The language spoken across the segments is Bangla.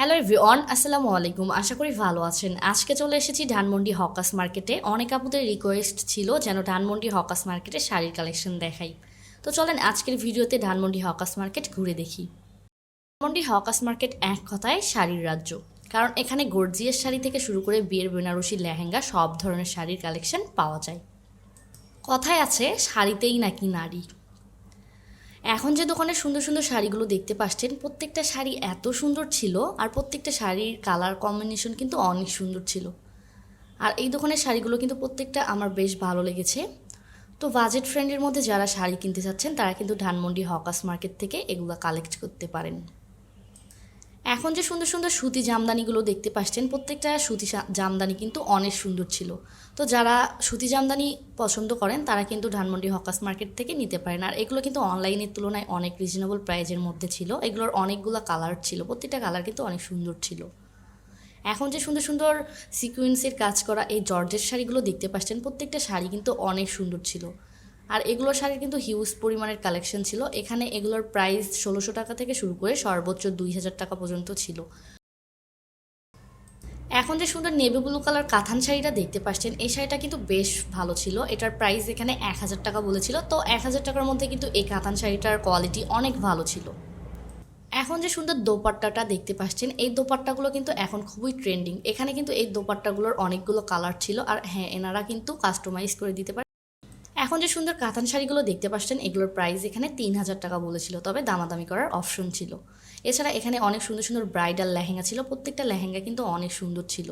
হ্যালো এভরিওয়ান, আসসালামু আলাইকুম। আশা করি ভালো আছেন। আজকে চলে এসেছি ধানমন্ডি হকার্স মার্কেটে। অনেক আপুদের রিকোয়েস্ট ছিল যেন ধানমন্ডি হকার্স মার্কেটে শাড়ির কালেকশন দেখাই। তো চলেন আজকের ভিডিওতে ধানমন্ডি হকার্স মার্কেট ঘুরে দেখি। ধানমন্ডি হকার্স মার্কেট এক কথায় শাড়ির রাজ্য, কারণ এখানে গর্জিয়াস শাড়ি থেকে শুরু করে বিয়ের বেনারসি, লেহেঙ্গা সব ধরনের শাড়ির কালেকশন পাওয়া যায়। কথায় আছে শাড়িতেই নাকি নারী। এখন যে দোকানে সুন্দর সুন্দর শাড়িগুলো দেখতে পাচ্ছেন, প্রত্যেকটা শাড়ি এত সুন্দর ছিল আর প্রত্যেকটা শাড়ির কালার কম্বিনেশন কিন্তু অনেক সুন্দর ছিল। আর এই দোকানের শাড়িগুলো কিন্তু প্রত্যেকটা আমার বেশ ভালো লেগেছে। তো বাজেট ফ্রেন্ডের মধ্যে যারা শাড়ি কিনতে চাচ্ছেন তারা কিন্তু ধানমন্ডি হকার্স মার্কেট থেকে এগুলো কালেক্ট করতে পারেন। এখন যে সুন্দর সুন্দর সুতি জামদানিগুলো দেখতে পাচ্ছেন, প্রত্যেকটা সুতি জামদানি কিন্তু অনেক সুন্দর ছিল। তো যারা সুতি জামদানি পছন্দ করেন তারা কিন্তু ধানমন্ডি হকার্স মার্কেট থেকে নিতে পারেন। আর এগুলো কিন্তু অনলাইনের তুলনায় অনেক রিজনেবল প্রাইজের মধ্যে ছিল। এগুলোর অনেকগুলো কালার ছিল, প্রত্যেকটা কালার কিন্তু অনেক সুন্দর ছিল। এখন যে সুন্দর সুন্দর সিকুয়েন্সের কাজ করা এই জর্জেট শাড়িগুলো দেখতে পাচ্ছেন, প্রত্যেকটা শাড়ি কিন্তু অনেক সুন্দর ছিল। আর এগুলোর শাড়ির কিন্তু হিউজ পরিমাণের কালেকশন ছিল। এখানে এগুলোর প্রাইস ১৬০০ টাকা থেকে শুরু করে সর্বোচ্চ ২০০০ টাকা পর্যন্ত ছিল। এখন যে সুন্দর নেভি ব্লু কালার কাঁথান শাড়িটা দেখতে পাচ্ছেন, এই শাড়িটা কিন্তু বেশ ভালো ছিল। এটার প্রাইস এখানে ১০০০ টাকা বলেছিল। তো ১০০০ টাকার মধ্যে কিন্তু এই কাঁথান শাড়িটার কোয়ালিটি অনেক ভালো ছিল। এখন যে সুন্দর দোপাট্টাটা দেখতে পাচ্ছেন, এই দোপাট্টাগুলো কিন্তু এখন খুবই ট্রেন্ডিং। এখানে কিন্তু এই দোপাট্টাগুলোর অনেকগুলো কালার ছিল। আর হ্যাঁ, এনারা কিন্তু কাস্টমাইজ করে দিতে পারে। এখন যে সুন্দর কাতান শাড়িগুলো দেখতে পাচ্ছেন, এগুলোর প্রাইস এখানে ৩০০০ টাকা বলেছিল, তবে দামাদামি করার অপশন ছিল। এছাড়া এখানে অনেক সুন্দর সুন্দর ব্রাইডাল লেহেঙ্গা ছিল, প্রত্যেকটা লেহেঙ্গা কিন্তু অনেক সুন্দর ছিল।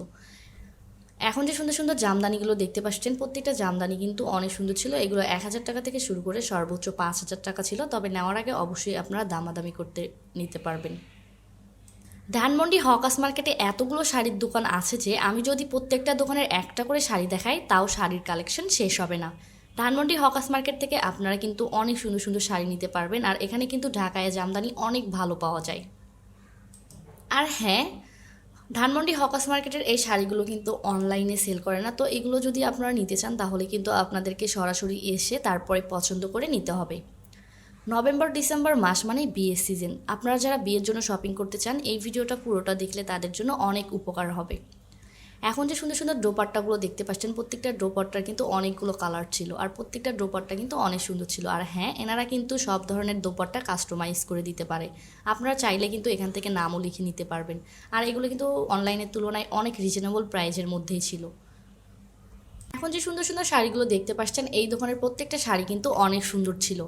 এখন যে সুন্দর সুন্দর জামদানিগুলো দেখতে পাচ্ছেন, প্রত্যেকটা জামদানি কিন্তু অনেক সুন্দর ছিল। এগুলো ১০০০ টাকা থেকে শুরু করে সর্বোচ্চ ৫০০০ টাকা ছিল, তবে নেওয়ার আগে অবশ্যই আপনারা দামাদামি করতে নিতে পারবেন। ধানমন্ডি হকার্স মার্কেটে এতগুলো শাড়ির দোকান আছে যে আমি যদি প্রত্যেকটা দোকানের একটা করে শাড়ি দেখাই তাও শাড়ির কালেকশন শেষ হবে না। ধানমন্ডি হকার্স মার্কেট থেকে আপনারা কিন্তু অনেক সুন্দর সুন্দর শাড়ি নিতে পারবেন। আর এখানে কিন্তু ঢাকায় জামদানি অনেক ভালো পাওয়া যায়। আর হ্যাঁ, ধানমন্ডি হকার্স মার্কেটের এই শাড়িগুলো কিন্তু অনলাইনে সেল করে না। তো এগুলো যদি আপনারা নিতে চান তাহলে কিন্তু আপনাদেরকে সরাসরি এসে তারপরে পছন্দ করে নিতে হবে। নভেম্বর ডিসেম্বর মাস মানে বিয়ের সিজন। আপনারা যারা বিয়ের জন্য শপিং করতে চান, এই ভিডিওটা পুরোটা দেখলে তাদের জন্য অনেক উপকার হবে। এখন যে সুন্দর সুন্দর দোপাট্টাগুলো দেখতে পাচ্ছেন, প্রত্যেকটা দোপাট্টার কিন্তু অনেকগুলো কালার ছিল আর প্রত্যেকটা দোপাট্টা কিন্তু অনেক সুন্দর ছিল। আর হ্যাঁ, এনারা কিন্তু সব ধরনের দোপাট্টা কাস্টমাইজ করে দিতে পারে। আপনারা চাইলে কিন্তু এখান থেকে নামও লিখে নিতে পারবেন। আর এগুলো কিন্তু অনলাইনের তুলনায় অনেক রিজনেবল প্রাইজের মধ্যেই ছিল। এখন যে সুন্দর সুন্দর শাড়িগুলো দেখতে পাচ্ছেন, এই দোকানের প্রত্যেকটা শাড়ি কিন্তু অনেক সুন্দর ছিল।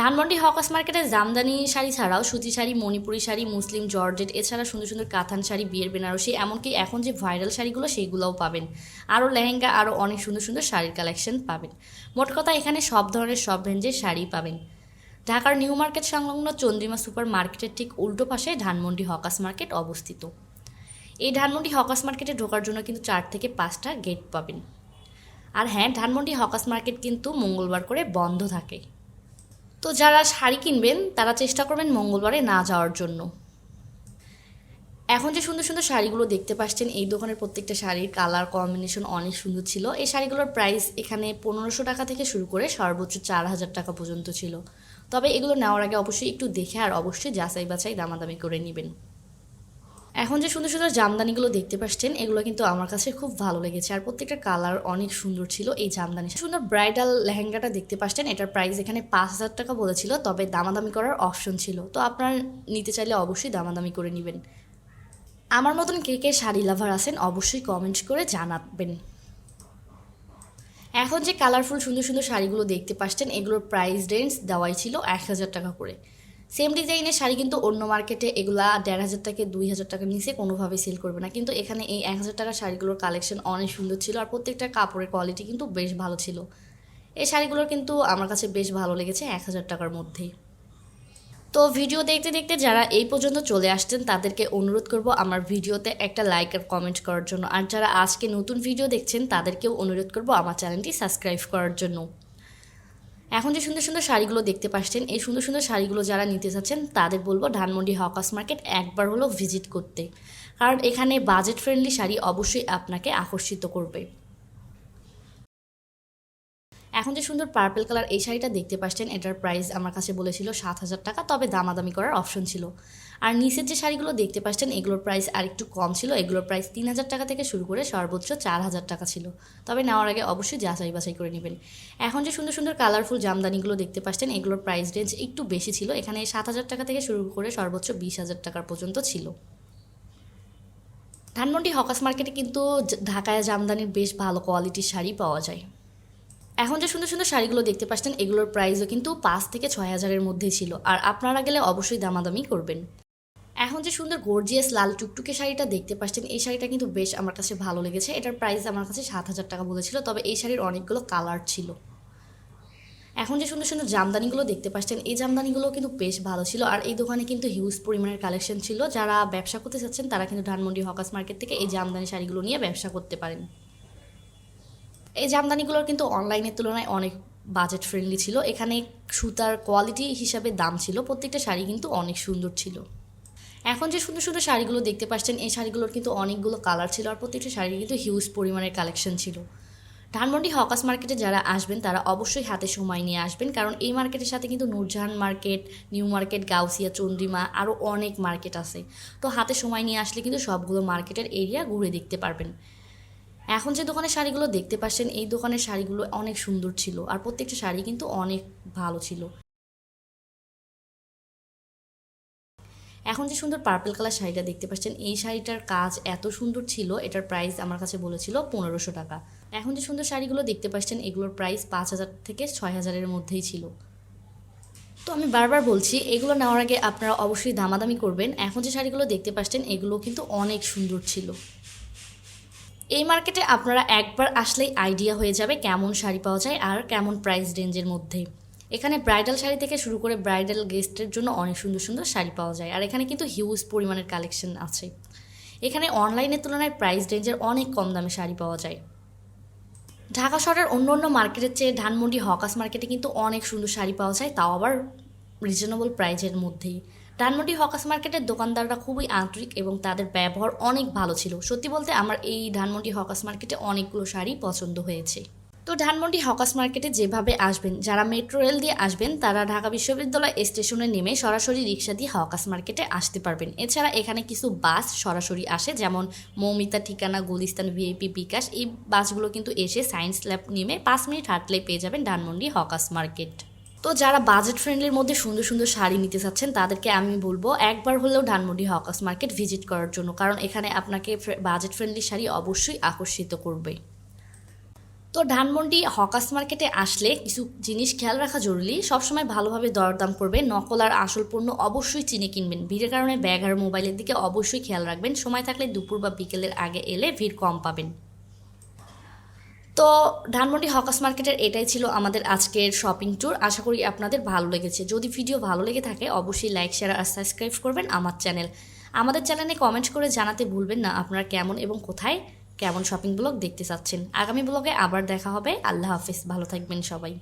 ধানমন্ডি হকার্স মার্কেটে জামদানি শাড়ি ছাড়াও সুতি শাড়ি, মণিপুরি শাড়ি, মুসলিম জর্জেট, এছাড়া সুন্দর সুন্দর কাতান শাড়ি, বিয়ের বেনারসি, এমনকি এখন যে ভাইরাল শাড়িগুলো সেইগুলোও পাবেন। আরও লেহেঙ্গা, আরও অনেক সুন্দর সুন্দর শাড়ির কালেকশন পাবেন। মোট কথা এখানে সব ধরনের সব রেঞ্জের শাড়ি পাবেন। ঢাকার নিউ মার্কেট সংলগ্ন চন্দ্রিমা সুপার মার্কেটের ঠিক উল্টো পাশে ধানমন্ডি হকার্স মার্কেট অবস্থিত। এই ধানমন্ডি হকার্স মার্কেটে ঢোকার জন্য কিন্তু ৪ থেকে ৫টা গেট পাবেন। আর হ্যাঁ, ধানমন্ডি হকার্স মার্কেট কিন্তু মঙ্গলবার করে বন্ধ থাকে। তো যারা শাড়ি কিনবেন তারা চেষ্টা করবেন মঙ্গলবারে না যাওয়ার জন্য। এখন যে সুন্দর সুন্দর শাড়িগুলো দেখতে পাচ্ছেন, এই দোকানের প্রত্যেকটা শাড়ির কালার কম্বিনেশন অনেক সুন্দর ছিল। এই শাড়িগুলোর প্রাইস এখানে ১৫০০ টাকা থেকে শুরু করে সর্বোচ্চ ৪০০০ টাকা পর্যন্ত ছিল। তবে এগুলো নেওয়ার আগে অবশ্যই একটু দেখে আর অবশ্যই যাচাই বাছাই দামাদামি করে নেবেন। এখন যে সুন্দর সুন্দর জামদানিগুলো দেখতে পাচ্ছেন, এগুলো কিন্তু আমার কাছে খুব ভালো লেগেছে আর প্রত্যেকটা কালার অনেক সুন্দর ছিল। এই জামদানি সুন্দর ব্রাইডাল লেহেঙ্গাটা দেখতে পাচ্ছেন, এটার প্রাইস এখানে ৫০০০ টাকা বলেছিল, তবে দামাদামি করার অপশন ছিল। তো আপনারা নিতে চাইলে অবশ্যই দামাদামি করে নেবেন। আমার মতন কে কে শাড়ি লাভার আছেন অবশ্যই কমেন্ট করে জানাবেন। এখন যে কালারফুল সুন্দর সুন্দর শাড়িগুলো দেখতে পাচ্ছেন, এগুলোর প্রাইস রেঞ্জ দেওয়াই ছিল ১০০০ টাকা করে। সেম ডিজাইনের শাড়ি কিন্তু অন্য মার্কেটে এগুলা ১৫০০ থেকে ২০০০ টাকার নিচে কোনোভাবে সেল করবে না, কিন্তু এখানে এই ১০০০ টাকার শাড়িগুলোর কালেকশন অনেক সুন্দর ছিল আর প্রত্যেকটা কাপড়ের কোয়ালিটি কিন্তু বেশ ভালো ছিল। এই শাড়িগুলোর কিন্তু আমার কাছে বেশ ভালো লেগেছে ১০০০ টাকার মধ্যেই। তো ভিডিও দেখতে দেখতে যারা এই পর্যন্ত চলে আসছেন তাদেরকে অনুরোধ করব আমার ভিডিওতে একটা লাইক আর কমেন্ট করার জন্য। আর যারা আজকে নতুন ভিডিও দেখছেন তাদেরকেও অনুরোধ করব আমার চ্যানেলটি সাবস্ক্রাইব করার জন্য। এখন যে সুন্দর সুন্দর শাড়িগুলো দেখতে পাচ্ছেন, এই সুন্দর সুন্দর শাড়িগুলো যারা নিতে চাচ্ছেন তাদের বলবো ধানমন্ডি হকার্স মার্কেট একবার হলো ভিজিট করতে, কারণ এখানে বাজেট ফ্রেন্ডলি শাড়ি অবশ্যই আপনাকে আকর্ষিত করবে। এখন যে সুন্দর পার্পল কালার এই শাড়িটা দেখতে পাচ্ছেন, এটার প্রাইস আমার কাছে বলেছিল 7,000 টাকা, তবে দামাদামি করার অপশন ছিল। আর নিচের যে শাড়িগুলো দেখতে পাচ্ছেন এগুলোর প্রাইস আর একটু কম ছিল, এগুলোর প্রাইস 3,000 টাকা থেকে শুরু করে সর্বোচ্চ 4,000 টাকা ছিল। তবে নেওয়ার আগে অবশ্যই যাচাই বাছাই করে নেবেন। এখন যে সুন্দর সুন্দর কালারফুল জামদানিগুলো দেখতে পাচ্ছেন এগুলোর প্রাইস রেঞ্জ একটু বেশি ছিল, এখানে 7,000 টাকা থেকে শুরু করে সর্বোচ্চ 20,000 টাকার পর্যন্ত ছিল। ধানমন্ডি হকার্স মার্কেটে কিন্তু ঢাকায় জামদানির বেশ ভালো কোয়ালিটির শাড়ি পাওয়া যায়। এখন যে সুন্দর সুন্দর শাড়িগুলো দেখতে পাচ্ছেন এগুলোর প্রাইসও কিন্তু 5 থেকে 6,000-এর মধ্যেই ছিল, আর আপনারা গেলে অবশ্যই দামাদামি করবেন। এখন যে সুন্দর গর্জিয়াস লাল টুকটুকে শাড়িটা দেখতে পাচ্ছেন এই শাড়িটা কিন্তু বেশ আমার কাছে ভালো লেগেছে। এটার প্রাইস আমার কাছে 7,000 টাকা বলেছিল, তবে এই শাড়ির অনেকগুলো কালার ছিল। এখন যে সুন্দর সুন্দর জামদানিগুলো দেখতে পাচ্ছেন এই জামদানিগুলো কিন্তু বেশ ভালো ছিল, আর এই দোকানে কিন্তু হিউজ পরিমাণের কালেকশন ছিল। যারা ব্যবসা করতে চাচ্ছেন তারা কিন্তু ধানমন্ডি হকার্স মার্কেট থেকে এই জামদানি শাড়িগুলো নিয়ে ব্যবসা করতে পারেন। এই জামদানিগুলোর কিন্তু অনলাইনের তুলনায় অনেক বাজেট ফ্রেন্ডলি ছিল। এখানে সুতার কোয়ালিটি হিসাবে দাম ছিল, প্রত্যেকটা শাড়ি কিন্তু অনেক সুন্দর ছিল। এখন যে সুন্দর সুন্দর শাড়িগুলো দেখতে পাচ্ছেন এই শাড়িগুলোর কিন্তু অনেকগুলো কালার ছিল, আর প্রত্যেকটা শাড়ির কিন্তু হিউজ পরিমাণের কালেকশন ছিল। ধানমন্ডি হকার্স মার্কেটে যারা আসবেন তারা অবশ্যই হাতে সময় নিয়ে আসবেন, কারণ এই মার্কেটের সাথে কিন্তু Nurjahan market, new market, Gausia, Chandrima আরও অনেক মার্কেট আছে। তো হাতে সময় নিয়ে আসলে কিন্তু সবগুলো মার্কেটের এরিয়া ঘুরে দেখতে পারবেন। এখন যে দোকানের শাড়িগুলো দেখতে পাচ্ছেন এই দোকানের শাড়িগুলো অনেক সুন্দর ছিল, আর প্রত্যেকটা শাড়ি কিন্তু অনেক ভালো ছিল। এখন যে সুন্দর পার্পল কালার শাড়িটা দেখতে পাচ্ছেন এই শাড়িটার কাজ এত সুন্দর ছিল, এটার প্রাইস আমার কাছে বলেছিল 1,500 টাকা। এখন যে সুন্দর শাড়িগুলো দেখতে পাচ্ছেন এগুলোর প্রাইস 5,000 থেকে 6,000-এর মধ্যেই ছিল। তো আমি বারবার বলছি এগুলো নেওয়ার আগে আপনারা অবশ্যই দামাদামি করবেন। এখন যে শাড়িগুলো দেখতে পাচ্ছেন এগুলো কিন্তু অনেক সুন্দর ছিল। এই মার্কেটে আপনারা একবার আসলেই আইডিয়া হয়ে যাবে কেমন শাড়ি পাওয়া যায় আর কেমন প্রাইস রেঞ্জের মধ্যে। এখানে ব্রাইডাল শাড়ি থেকে শুরু করে ব্রাইডাল গেস্টের জন্য অনেক সুন্দর সুন্দর শাড়ি পাওয়া যায়, আর এখানে কিন্তু হিউজ পরিমাণের কালেকশন আছে। এখানে অনলাইনের তুলনায় প্রাইস রেঞ্জের অনেক কম দামে শাড়ি পাওয়া যায়। ঢাকা শহরের অন্য অন্য মার্কেটের চেয়ে ধানমন্ডি হকার্স মার্কেটে কিন্তু অনেক সুন্দর শাড়ি পাওয়া যায়, তাও আবার রিজনেবল প্রাইজের মধ্যেই। ধানমন্ডি হকার্স মার্কেটের দোকানদাররা খুবই আন্তরিক এবং তাদের ব্যবহার অনেক ভালো ছিল। সত্যি বলতে আমার এই ধানমন্ডি হকার্স মার্কেটে অনেকগুলো শাড়ি পছন্দ হয়েছে। তো ধানমন্ডি হকার্স মার্কেটে যেভাবে আসবেন, যারা মেট্রো রেল দিয়ে আসবেন তারা ঢাকা বিশ্ববিদ্যালয় স্টেশনে নেমে সরাসরি রিক্সা দিয়ে হকার্স মার্কেটে আসতে পারবেন। এছাড়া এখানে কিছু বাস সরাসরি আসে, যেমন মৌমিতা, ঠিকানা, গুলিস্তান, ভিআইপি, বিকাশ। এই বাসগুলো কিন্তু এসে সায়েন্স ল্যাব নেমে 5 মিনিট হাঁটলেই পেয়ে যাবেন ধানমন্ডি হকার্স মার্কেট। তো যারা বাজেট ফ্রেন্ডলির মধ্যে সুন্দর সুন্দর শাড়ি নিতে চাচ্ছেন তাদেরকে আমি বলবো একবার হলেও ধানমন্ডি হকার্স মার্কেট ভিজিট করার জন্য, কারণ এখানে আপনাকে বাজেট ফ্রেন্ডলি শাড়ি অবশ্যই আকর্ষিত করবে। তো ধানমন্ডি হকার্স মার্কেটে আসলে কিছু জিনিস খেয়াল রাখা জরুরি। সবসময় ভালোভাবে দরদাম করবেন, নকল আর আসল পণ্য অবশ্যই চিনে কিনবেন। ভিড়ের কারণে ব্যাগ আর মোবাইলের দিকে অবশ্যই খেয়াল রাখবেন। সময় থাকলে দুপুর বা বিকেলের আগে এলে ভিড় কম পাবেন। তো ধানমন্ডি হকার্স মার্কেটের এটাই ছিল আমাদের আজকের শপিং ট্যুর। আশা করি আপনাদের ভালো লেগেছে। যদি ভিডিও ভালো লেগে থাকে অবশ্যই লাইক, শেয়ার আর সাবস্ক্রাইব করবেন আমার চ্যানেল। আমাদের চ্যানেলে কমেন্ট করে জানাতে ভুলবেন না আপনারা কেমন এবং কোথায় কেমন শপিং ব্লগ দেখতে চাচ্ছেন। আগামী ব্লগে আবার দেখা হবে। আল্লাহ হাফেজ, ভালো থাকবেন সবাই।